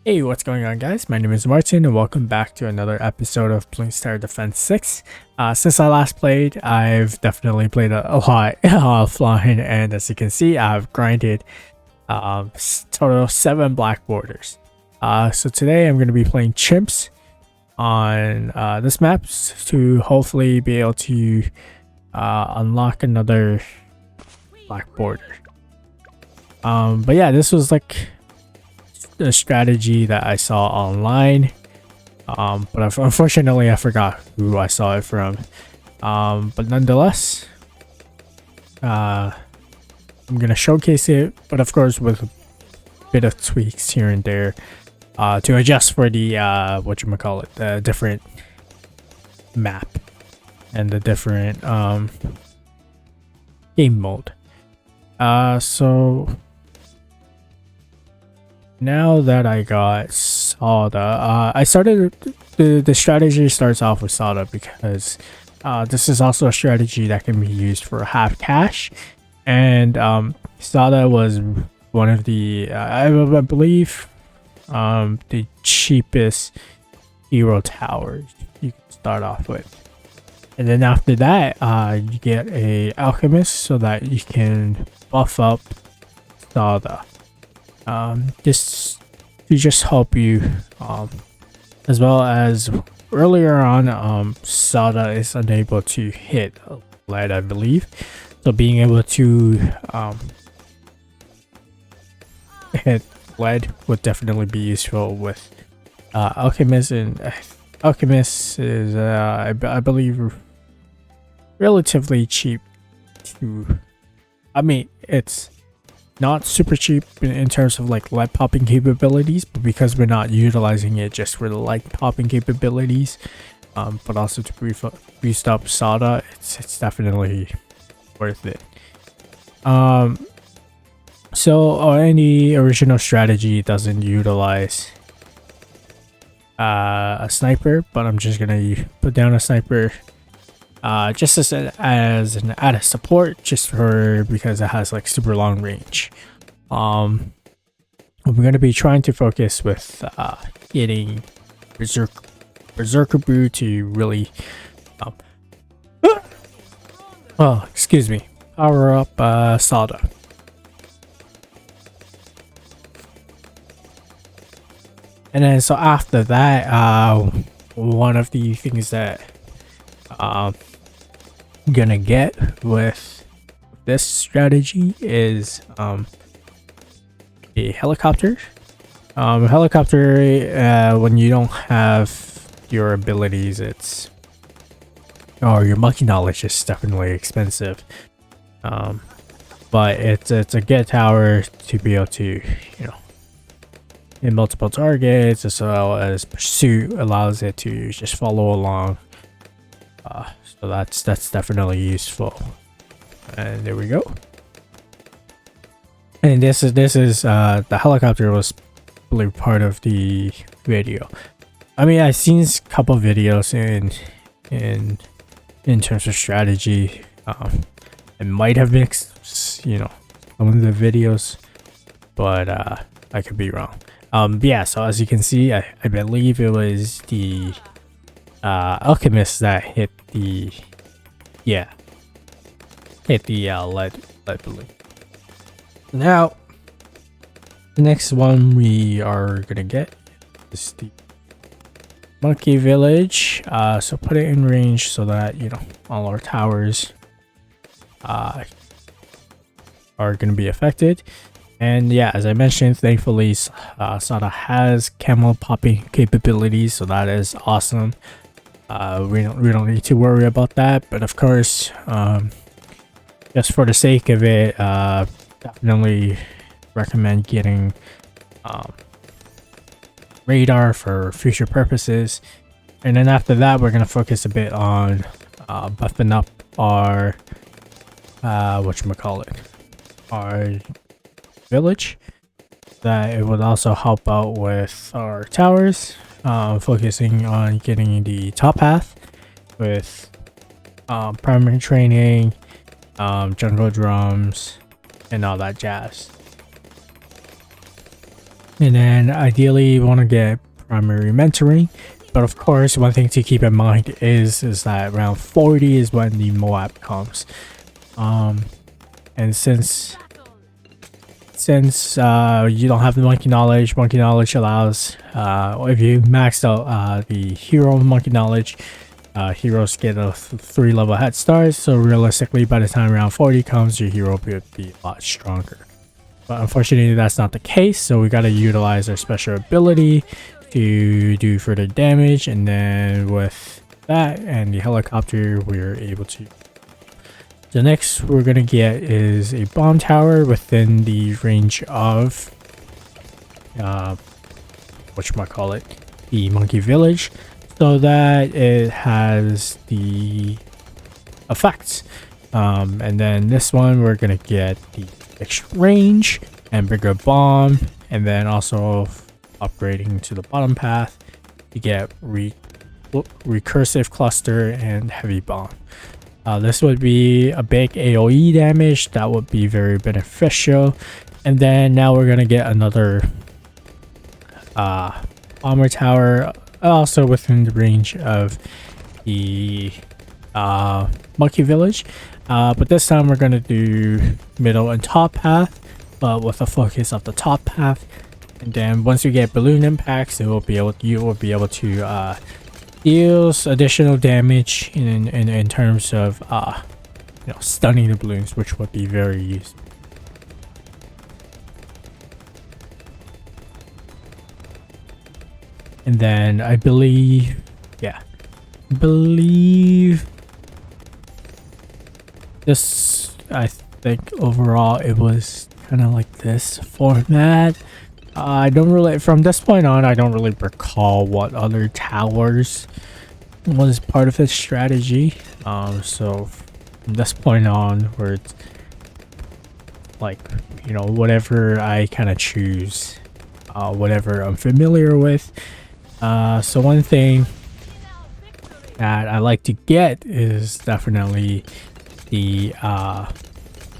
Hey, what's going on, guys? My name is Martin and welcome back to another episode of Bloons TD 6. Since I last played, I've definitely played a lot offline, and as you can see, I've grinded total of 7 black borders. So today I'm going to be playing chimps on this map to hopefully be able to unlock another black border. But yeah, this was like the strategy that I saw online, but unfortunately I forgot who I saw it from, but nonetheless I'm gonna showcase it, but of course with a bit of tweaks here and there to adjust for the the different map and the different game mode. So now that I got Sada, I started the strategy starts off with Sada because this is also a strategy that can be used for half cash, and Sada was one of the I believe the cheapest hero towers you can start off with, and then after that you get a alchemist so that you can buff up Sada. Just to just help you, as well as earlier on, Sada is unable to hit lead, I believe, so being able to hit lead would definitely be useful with alchemist, and alchemist is I believe relatively cheap to, I mean, it's not super cheap in terms of like lead popping capabilities, but because we're not utilizing it just for the lead popping capabilities, but also to boost up Sada, it's definitely worth it. So any original strategy doesn't utilize a sniper, but I'm just gonna put down a sniper just as an added support, just for because it has like super long range. We're gonna be trying to focus with getting Berserker Brew to really excuse me, power up Sada. And then so after that, one of the things that gonna get with this strategy is a helicopter. When you don't have your abilities, or your monkey knowledge is definitely expensive, but it's a good tower to be able to, hit multiple targets, as well as pursuit allows it to just follow along. So that's definitely useful. And there we go. And this is the helicopter was really part of the video. I mean, I've seen a couple videos in terms of strategy. It might have mixed, some of the videos, but I could be wrong. Yeah, so as you can see, I believe it was the alchemist that hit the lead balloon. Now the next one we are gonna get is the monkey village, so put it in range so that all our towers are gonna be affected. And yeah, as I mentioned, thankfully Sada has camo popping capabilities, so that is awesome. We don't need to worry about that, but of course, just for the sake of it, definitely recommend getting radar for future purposes. And then after that, we're gonna focus a bit on buffing up our our village. That it would also help out with our towers, focusing on getting the top path with primary training, jungle drums, and all that jazz. And then ideally you want to get primary mentoring. But of course, one thing to keep in mind is that around 40 is when the Moab comes. And since you don't have the monkey knowledge allows if you maxed out the hero monkey knowledge, heroes get a 3 level head start. So realistically, by the time round 40 comes, your hero will be a lot stronger. But unfortunately, that's not the case. So we got to utilize our special ability to do further damage, and then with that and the helicopter, we're able to. The next we're gonna get is a bomb tower within the range of whatchamacallit, the monkey village, so that it has the effects. And then this one we're gonna get the extra range and bigger bomb, and then also upgrading to the bottom path to get recursive cluster and heavy bomb. This would be a big AoE damage that would be very beneficial. And then now we're gonna get another armor tower, also within the range of the monkey village, but this time we're gonna do middle and top path, but with a focus of the top path. And then once you get balloon impacts, you will be able to deal additional damage in terms of stunning the balloons, which would be very useful. And then I believe this, I think overall it was kind of like this format. I don't really, from this point on, I don't really recall what other towers was part of this strategy. So from this point on, where it's like, whatever I kind of choose, whatever I'm familiar with. So one thing that I like to get is definitely the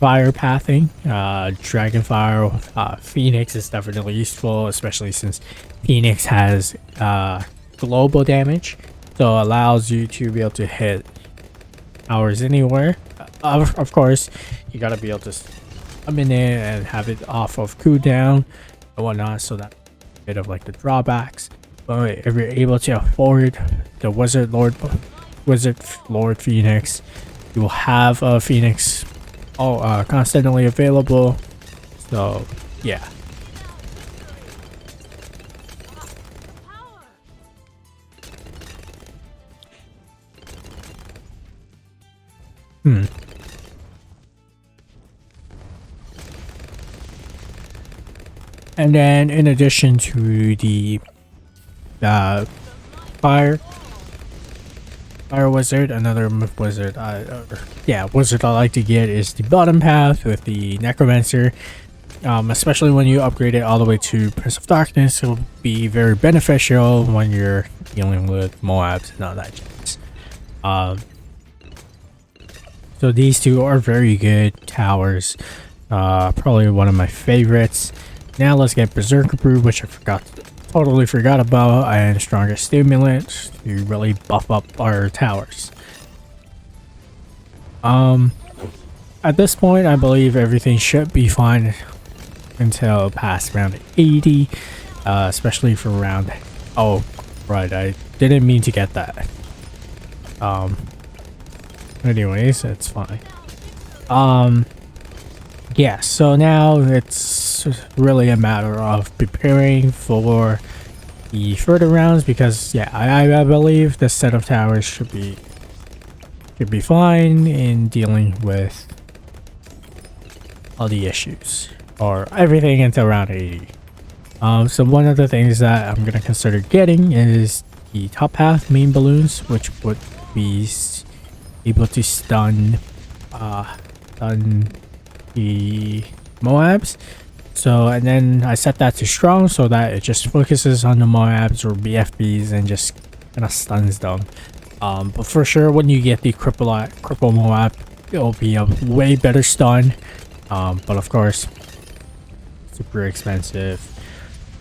fire pathing. Dragonfire, Phoenix is definitely useful, especially since Phoenix has global damage, so it allows you to be able to hit towers anywhere. Of course, you gotta be able to come in there and have it off of cooldown and whatnot, so that's a bit of like the drawbacks. But if you're able to afford the Wizard Lord Phoenix, you will have a Phoenix constantly available. So yeah. And then in addition to the fire wizard, another wizard wizard I like to get is the bottom path with the necromancer. Especially when you upgrade it all the way to Prince of Darkness, it will be very beneficial when you're dealing with Moabs and all that jazz. So these two are very good towers, probably one of my favorites. Now let's get Berserker Brew, which I totally forgot about, and Stronger Stimulant to really buff up our towers. At this point, I believe everything should be fine until past round 80, especially for round. Oh, right, I didn't mean to get that. Anyways, it's fine. Yeah, so now it's really a matter of preparing for the further rounds, because yeah, I believe this set of towers should be fine in dealing with all the issues, or everything until round 80. So one of the things that I'm gonna consider getting is the top half main balloons, which would be able to stun the Moabs. So, and then I set that to strong so that it just focuses on the Moabs or BFBs and just kind of stuns them. But for sure, when you get the cripple Moab, it'll be a way better stun. But of course, super expensive.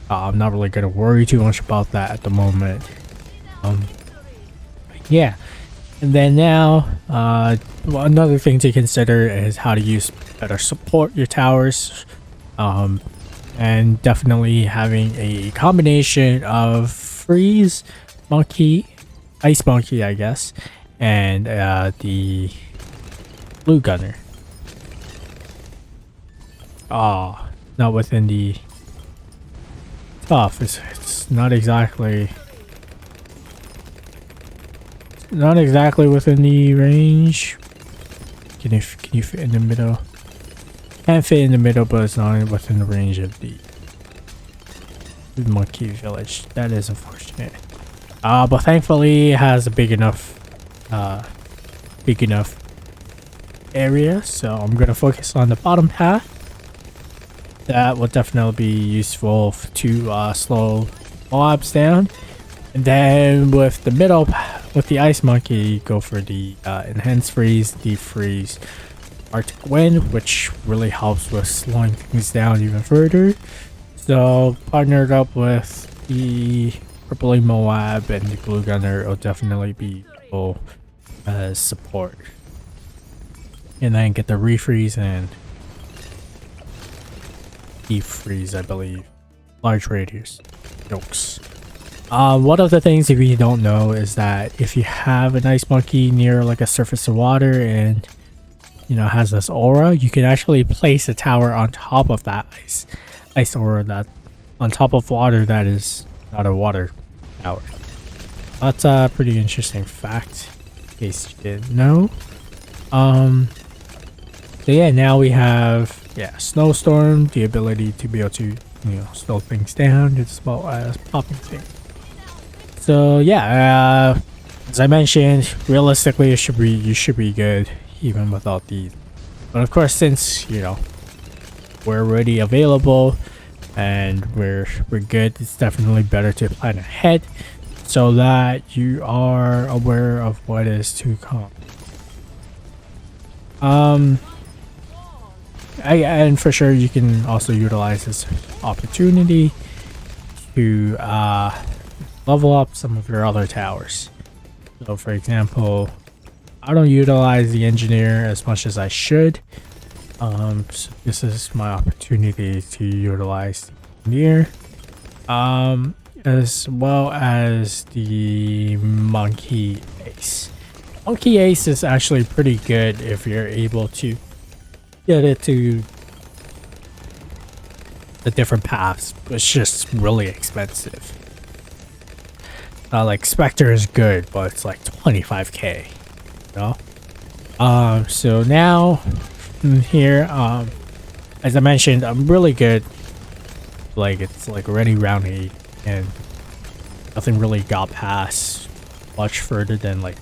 I'm not really gonna worry too much about that at the moment. Yeah. And then now, well, another thing to consider is how to use better support your towers. And definitely having a combination of freeze monkey, ice monkey, I guess, and the blue gunner. Ah, not within the tough. It's not exactly within the range. Can you fit in the middle? Can't fit in the middle, but it's not within the range of the monkey village. That is unfortunate. But thankfully it has a big enough area, so I'm gonna focus on the bottom path. That will definitely be useful to slow mobs down. And then with the middle, with the ice monkey, go for the enhanced freeze, deep freeze, Arctic wind, which really helps with slowing things down even further. So partnered up with the purpley Moab and the blue gunner will definitely be useful as support. And then get the refreeze and deep freeze, I believe. Large radius. Jokes. One of the things, if you don't know, is that if you have an ice monkey near like a surface of water and has this aura, you can actually place a tower on top of that ice aura, that on top of water that is not a water tower. That's a pretty interesting fact, in case you didn't know. So yeah, now we have snowstorm, the ability to be able to slow things down as well as popping things. So yeah, as I mentioned, realistically you should be good even without these. But of course, since we're already available and we're good, it's definitely better to plan ahead so that you are aware of what is to come. And for sure you can also utilize this opportunity to level up some of your other towers. So for example, I don't utilize the engineer as much as I should. So this is my opportunity to utilize the engineer, as well as the monkey ace. Monkey ace is actually pretty good if you're able to get it to the different paths. It's just really expensive. Like Spectre is good, but it's like 25k. So now here, as I mentioned, I'm really good. Like it's like already round 8 and nothing really got past much further than like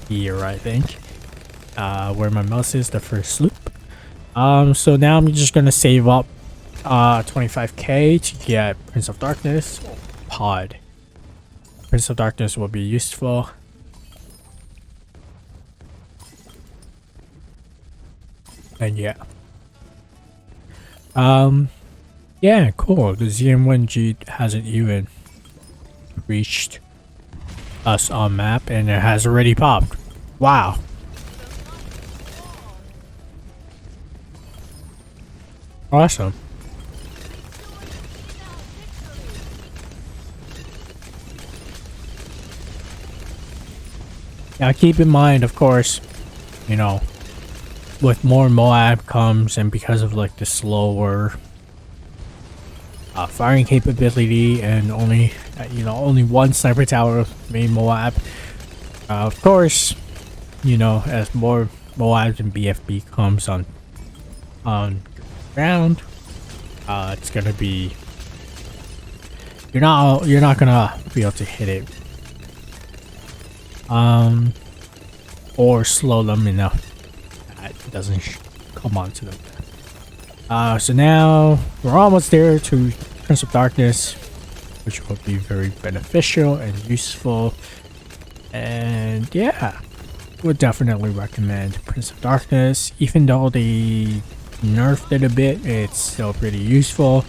here, I think. Where my mouse is, the first loop. So now I'm just gonna save up 25k to get Prince of Darkness pod. Prince of Darkness will be useful. And yeah. Yeah, cool. The ZM1G hasn't even reached us on map and it has already popped. Wow. Awesome. Now keep in mind, of course, with more Moab comes, and because of like the slower firing capability and only one sniper tower main Moab, of course, as more Moabs and BFB comes on ground, it's gonna be you're not gonna be able to hit it or slow them enough that it doesn't come onto them. So now we're almost there to Prince of Darkness, which will be very beneficial and useful. And yeah, would definitely recommend Prince of Darkness. Even though they nerfed it a bit, it's still pretty useful.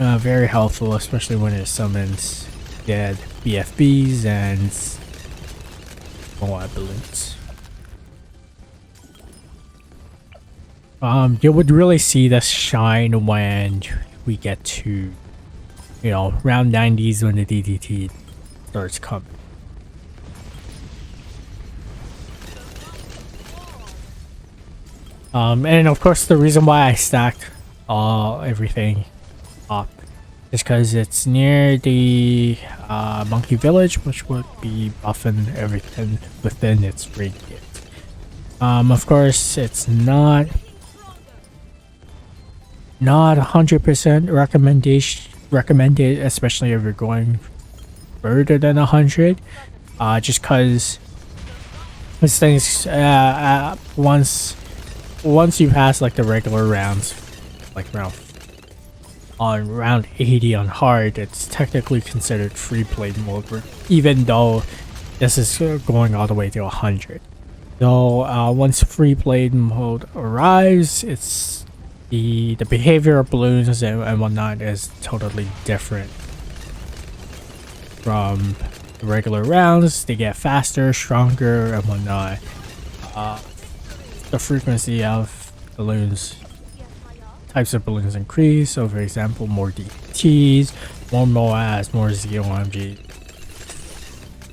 Very helpful, especially when it summons dead BFBs and more balloons. You would really see this shine when we get to, you know, round 90s when the DDT starts coming. And of course the reason why I stacked everything up is because it's near the monkey village, which would be buffing everything within its radius. Of course it's not 100% recommended, especially if you're going further than 100, just because these things once you pass like the regular rounds, like round 80 on hard, it's technically considered free play mode, even though this is going all the way to 100. So once free play mode arrives, it's the behavior of balloons and whatnot is totally different from the regular rounds. They get faster, stronger, and whatnot. The frequency of balloons, types of balloons increase. So for example, more DTs, more MOAS, more ZOMG.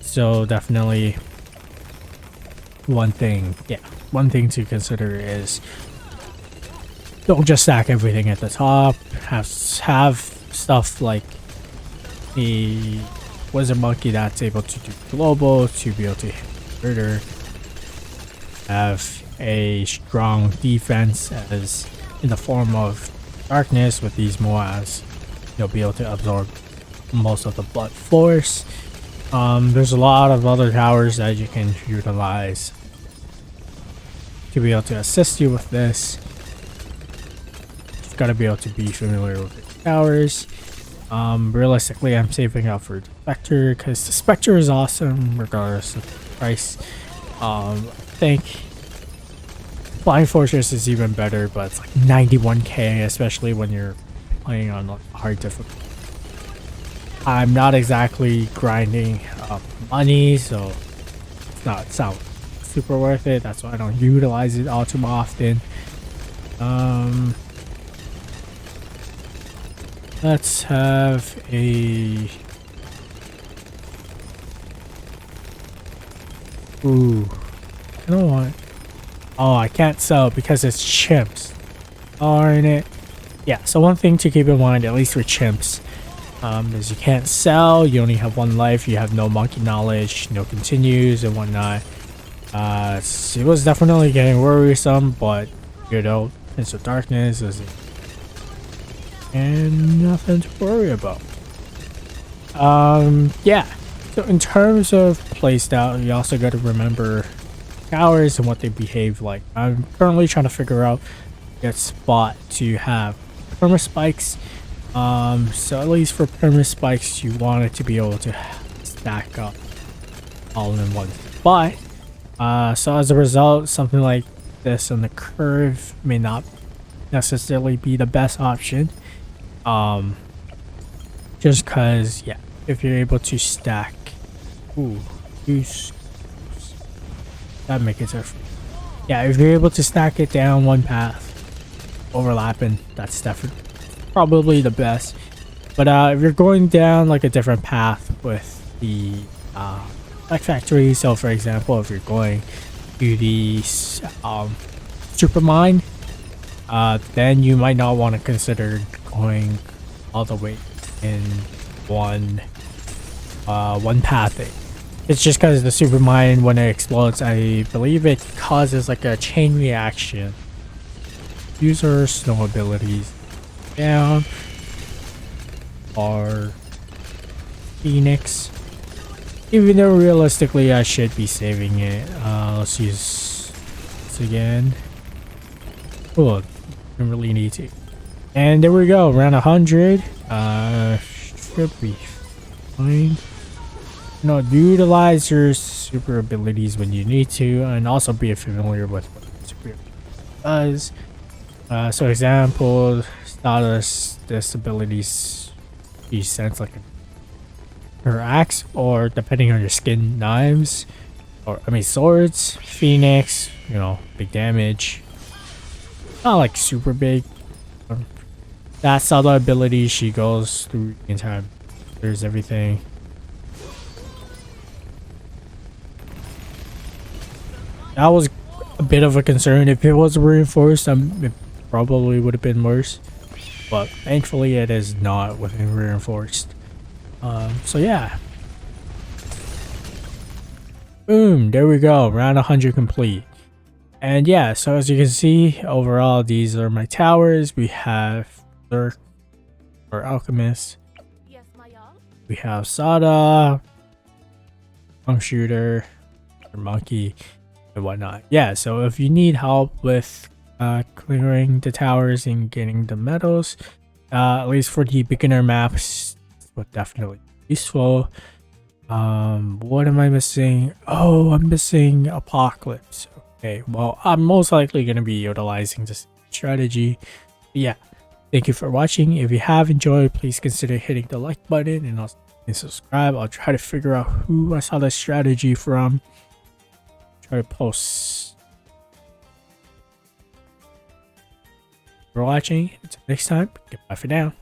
So definitely one thing to consider is don't just stack everything at the top. Have stuff like the wizard monkey that's able to do global to be able to hit murder. Have a strong defense as in the form of darkness with these MOAS. You'll be able to absorb most of the blood force. There's a lot of other towers that you can utilize to be able to assist you with this. You've got to be able to be familiar with the towers. Realistically, I'm saving up for the Spectre because the Spectre is awesome regardless of the price. I think Flying Fortress is even better, but it's like 91k, especially when you're playing on hard difficulty. I'm not exactly grinding up money, so it's not super worth it. That's why I don't utilize it all too often. Let's have a... Ooh, I don't want... Oh, I can't sell because it's chimps. Darn it. Yeah, so one thing to keep in mind, at least for chimps, is you can't sell, you only have one life, you have no monkey knowledge, no continues and whatnot. It was definitely getting worrisome, but you know, Prince of Darkness is and nothing to worry about. Yeah. So in terms of playstyle, you also got to remember towers and what they behave like. I'm currently trying to figure out a good spot to have perma spikes. So at least for perma spikes, you want it to be able to stack up all in one spot. So as a result, something like this on the curve may not necessarily be the best option. Just cause, yeah, if you're able to stack, that makes it different. Yeah, if you're able to stack it down one path, overlapping, that's definitely probably the best. But if you're going down like a different path with the Black Factory, so for example, if you're going to the super mine, then you might not want to consider going all the way in one pathing. It's just because the super mine, when it explodes, I believe it causes like a chain reaction. User snow abilities down. Or Phoenix. Even though realistically I should be saving it. Let's use this again. Oh, don't really need to. And there we go, around 100. Should be fine. No, utilize your super abilities when you need to, and also be familiar with what super does. So example, Stardust, this abilities she sends like her axe, or depending on your skin, knives, or I mean swords. Phoenix, you know, big damage. Not like super big. That Sada ability, she goes through the entire. There's everything. That was a bit of a concern. If it was reinforced, it probably would have been worse. But thankfully, it is not within reinforced. So yeah. Boom, there we go. Round 100 complete. And yeah, so as you can see, overall, these are my towers. We have Berserk or Alchemist. We have Sada, Monk Shooter, or Monkey, and whatnot. Yeah, so if you need help with clearing the towers and getting the medals, at least for the beginner maps, it's definitely useful. What am I missing? Oh, I'm missing Apocalypse. Okay, well, I'm most likely going to be utilizing this strategy. Yeah, thank you for watching. If you have enjoyed, please consider hitting the like button and also subscribe. I'll try to figure out who I saw this strategy from. Try to post. For watching. Until next time, goodbye for now.